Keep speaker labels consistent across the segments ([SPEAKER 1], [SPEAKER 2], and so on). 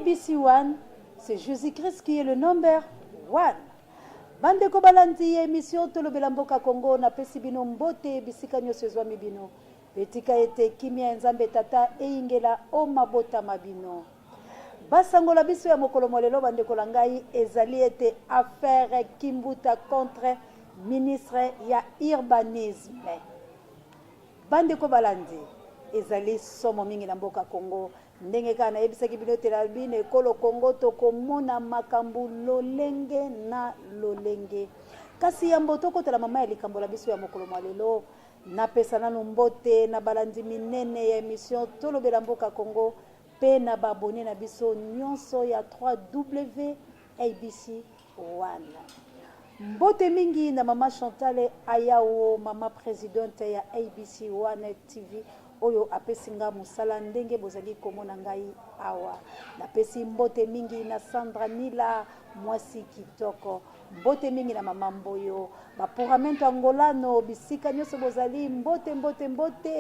[SPEAKER 1] ABC One, c'est Jésus-Christ qui est le number one. Bande ko balandi émission Tolobela Mboka Congo na pesi bino mbote bisika nyoso ezwami bino. Betika ete kimia nzambe tata eingela o mabota mabino. Basangola biso ya mokolo molelo bande ko langai ezali ete affaire Kimbuta contre ministre ya urbanisme. Bande ko balandi ezali somo mingi na mboka Congo. Ndenge kana yebisaki bino telabine ekolo Congo tokomona makambu lolenge na lolenge. Kasi yambo tokotela mama ya likambo la biso ya mokolo molelo na pesa nanu mbote na balandi minene ya émission Tolobela Mboka Congo pe na babone na biso nyonso ya 3W ABC 1. Mbote mingi na mama Chantal Ayao, mama présidente ya ABC 1 TV oyo apesinga musala ndenge bozali komona ngai awa. Na pesi mbote mingi na Sandra Nila mwasi kitoko. Mbote mingi na mama Mboyo. Bapuramento angolano bisika nyoso bozali mbote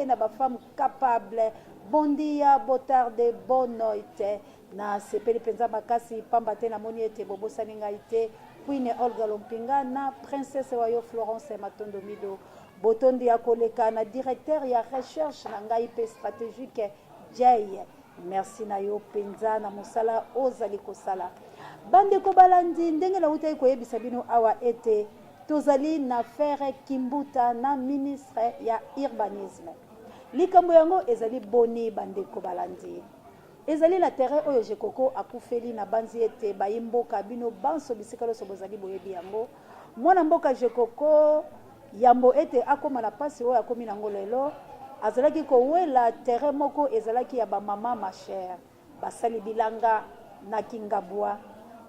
[SPEAKER 1] na ba femme capable. Bon dia, botarde, bonne noite. Na sepeli penza makasi pambate na moni ete bobosani ngai te. Queen Olga Lompinga na princesse wayo Florence Matondo Mido. Botondi ya koleka na directeur ya recherche na ngai pe stratégique Jay. Merci na yo penza na musala ozali kosala. Bande ko balandi ndenge na utai ko yebisa bino awa ete tozali na faire Kimbuta na ministre ya urbanisme. Likambo yango ezali boni bande ko balandi. Ezali na terrain oyo jekoko akufeli na banzi ete bayimboka bino banso bisika loso bozali boyebi yango. Mwana mboka jekoko yambo ete akoma na pasi oyo akomi nango lelo azalaki ko wela terrain moko ezalaki ya ba mama ma chère basali bilanga na Kingabwa.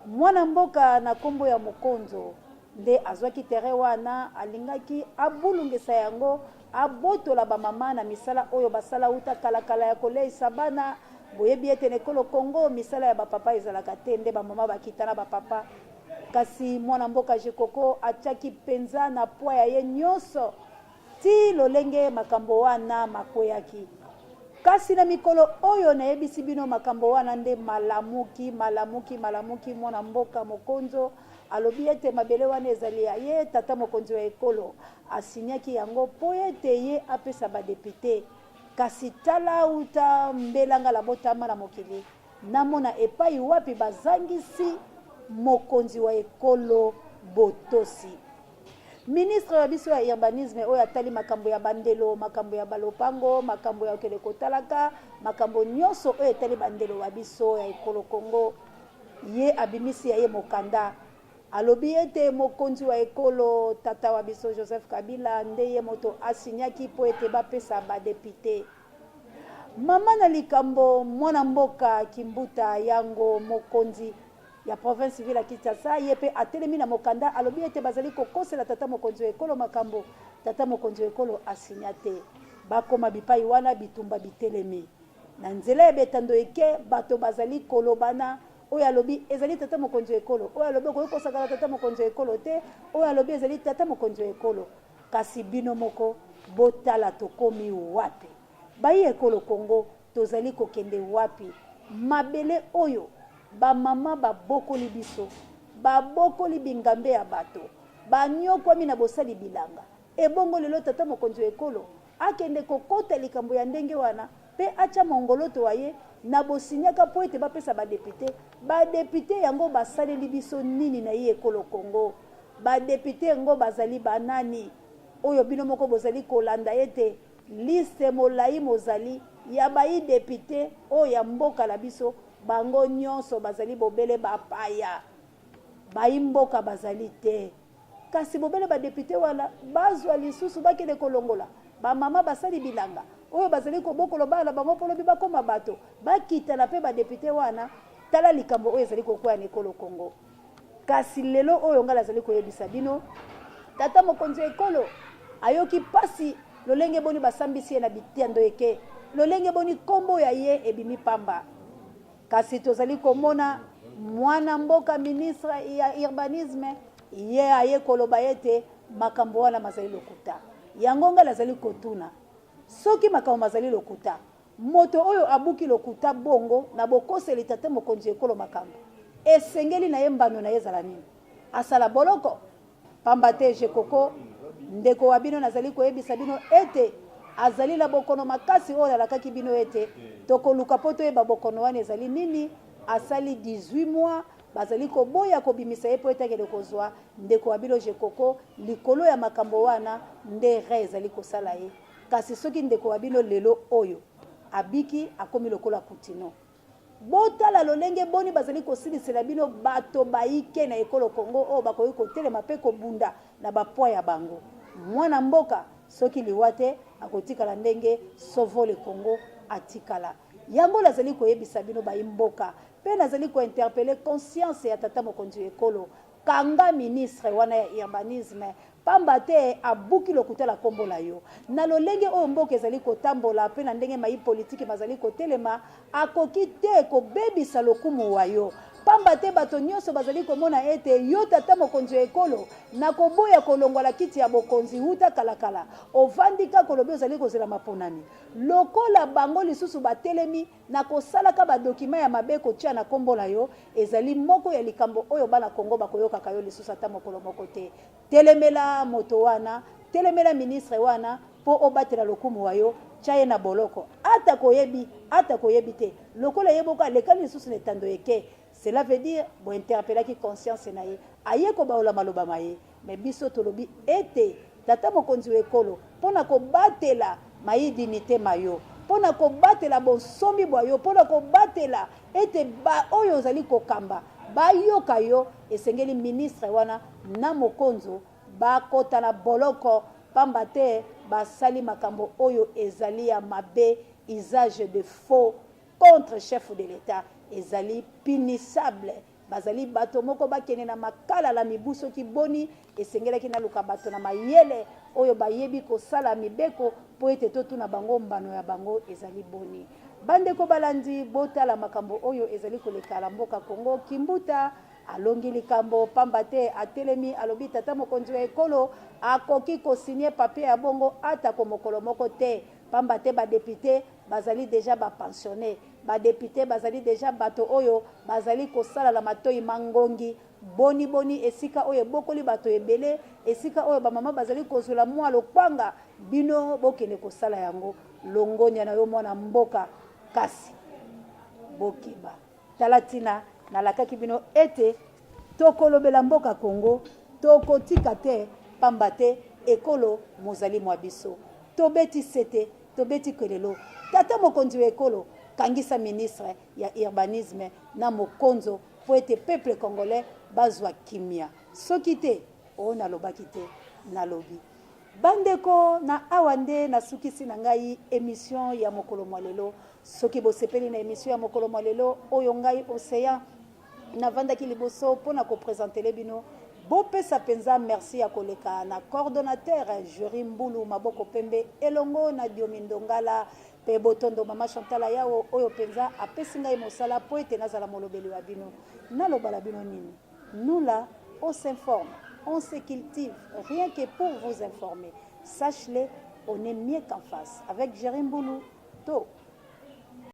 [SPEAKER 1] Mwana mboka na kombo ya Mokonzo nde azwaki terrain wana alingaki abulungisa yango abotola ba mama na misala oyo basala uta kala ya koleisa bana boyebi ete nekolo Congo misala ya ba papa ezalaka te nde ba mama bakitana ba papa. Kasi mwana mboka jekoko achaki penza na poa ya ye nyonso ti lolenge makambo wana makweyaki. Kasi na mikolo oyo na yebisi bino makambo wana nde malamuki mwana mboka Mokonzo alobi ete mabele wana ezali ya ye tata mokonzi wa ekolo asinyaki yango po ete ye apesa ba député. Kasi tala uta mbelanga la botama na mokili namona epai wapi bazangisi mokonzi wa ekolo botosi. Ministre wa biso ya urbanisme oyo atali makambo ya bandelo, makambo ya balopango, makambo ya okele kotalaka, makambo nyonso oyo etali bandelo wa biso ya ekolo Congo. Ye abimisi ya ye mokanda. Alobi ete mokonzi wa ekolo tata wa biso Joseph Kabila nde ye moto asinyaki po ete bapesa ba député. Mama na likambo mwana mboka Kimbuta yango mokonzi ya province civile Kinshasa yepe atelemi na mokanda alobi ete bazali kokosela tata mokonzi wa ekolo makambo tata mokonzi wa ekolo asinyate bakoma bipai wana bitumba bitelemi na nzela ebetando eke bato bazali kolobana oyo alobi ezali tata mokonzi wa ekolo oyo alobi kokosaka tata mokonzi wa ekolo te oyo alobi ezali tata mokonzi wa ekolo. Kasi bino moko botala tokomi wapi bayi ekolo Congo tozali kokende wapi mabele oyo ba mama ba bokoli biso ba bokoli bingambe ya bato ba nyoko mina bosali bilanga ebongo lelo tata mokonzi wa ekolo akende kokota likambo ya ndenge wana pe acha mongoloto waye na bosinyaka po ete bapesa ba député yango basaleli biso nini na ye ekolo Congo ba député yango bazali banani oyo bino moko bozali kolanda ete liste molai mozali ya bayi député oyo ya mboka la biso bango nyonso bazali bobele bapaya bayimboka bazali te. Kasi bobele ba député wana bazwa lisusu bakende kolongola ba mama basali bilanga oyo bazali kobokolo bana bango polobi bakoma bato bakita na pe ba député wana tala likambo oyo ezali kokoya na ekolo Congo. Kasi lelo oyo ngala azali koyebisa bino tata mokonzi ekolo ayoki pasi lolenge boni basambisi ye na bitiando eke lolenge boni kombo ya ye ebimi pamba. Kasi tozali komona mwana mboka ministre ya urbanisme ye aye koloba ete makambo wana mazali lokuta yango ngala azali kotuna soki makambo mazali lokuta moto oyo abuki lokuta bongo na bokoseli tate mokonzi ekolo makambo esengeli na ye mbano na ye ezala nini asala boloko pamba te jekoko ndeko wa bino nazali koyebisa bino ete azali na bokono makasi oyo alakaki bino ete tokoluka po toyeba bokono wana ezali nini asali 18 mois bazali koboya kobimisa ye po ete akende kozwa ndeko wa bino jekoko likolo ya makambo wana nde re ezali kosala ye kasi soki ndeko wa bino lelo oyo abiki akomi lokola kutino botala lolenge boni bazali kosilisela bino bato baike na ekolo Kongo oyo bakoki kotelema mpe kobunda na bapwa ya bango mwana mboka soki liwate akotikala ndenge sovo le Congo atikala yango nazali koyebisa bino bayimboka pe nazali kointerpeller conscience ya tata mokonzi ekolo kanga ministre wana ya urbanisme pamba te abuki lokutala kombo na yo na lolenge oyo mboka ezali kotambola pe na ndenge mayi politiki bazali kotelema akoki te kobebisa lokumu wa yo pamba te bato nyonso bazali komona ete yo tata mokonzi ekolo na koboya kolongwala kiti ya bokonzi huta kalakala ovandika kolobi ozali kozela maponami lokola bango lisusu batelemi na kosalaka badokima ya mabe kotia na kombo na yo ezali moko ya likambo oyo bana Kongo bakoyokaka yo lisusu ata mokolo moko te telemela moto wana telemela ministre wana po obatela lokumu wa yo chaye na boloko ata koyebi te lokola yeboka alekani lisusu netando eke cela veut dire bo interpeller ki conscience na ye aye ko baola maloba maye mais biso tolobi ete tata mokonzi ekolo pona ko batela mayi dignité mayo pona ko batela bonsomi boyo pona ko batela ete ba oyo zali kokamba ba yoka yo esengeli ministre wana na mokonzo ba kota na boloko pamba te basali makambo oyo ezali ya mabe usage de faux contre chef de l'État ezali punissable bazali bato moko bakene na makala la mibuso ki boni esengelaki na luka bato na mayele oyo bayebi kosala mibeko po ete totuna bango mbano ya bango ezali boni bandeko balandi botala makambo oyo ezali koleka mboka Kongo kimbuta alongi likambo pamba te atelemi alobi tata mokonzi ekolo akoki kosigner papier ya bongo ata ko mokolo moko te pamba te ba député bazali déjà ba pensionné ba député bazali déjà bato oyo bazali kosala la matoi mangongi boni esika oyo bokoli bato ebele esika oyo ba mama bazali kozula mwa lokwanga bino bokene kosala yango longonya na yo mwana mboka kasi bokiba talatina nalakaki bino ete tokolobela mboka Kongo tokotika te pamba te ekolo mozali mwa biso tobeti sete tobeti kelelo tata mokonzi ekolo kangisa ministre ya urbanisme na mokonzo po ete peuple congolais bazwa kimia soki te o nalobaki te nalobi bandeko na awande na sukisi na ngai émission ya mokolo mwalelo soki bosepeli na émission ya mokolo mwalelo oyo ngai Océan na vandaki liboso pona ko présenter bino bopesa penza merci ya koleka na coordonnateur Jury Mbulu maboko pembe elongo na Diomindongala pe botondo mama Chantal yao oyo penza apesi ngai mosala po ete nazala molobeli wa bino nalobala bino nini nous là on s'informe on se cultive rien que pour vous informer sache-le on est mieux qu'en face avec Jury Mbulu to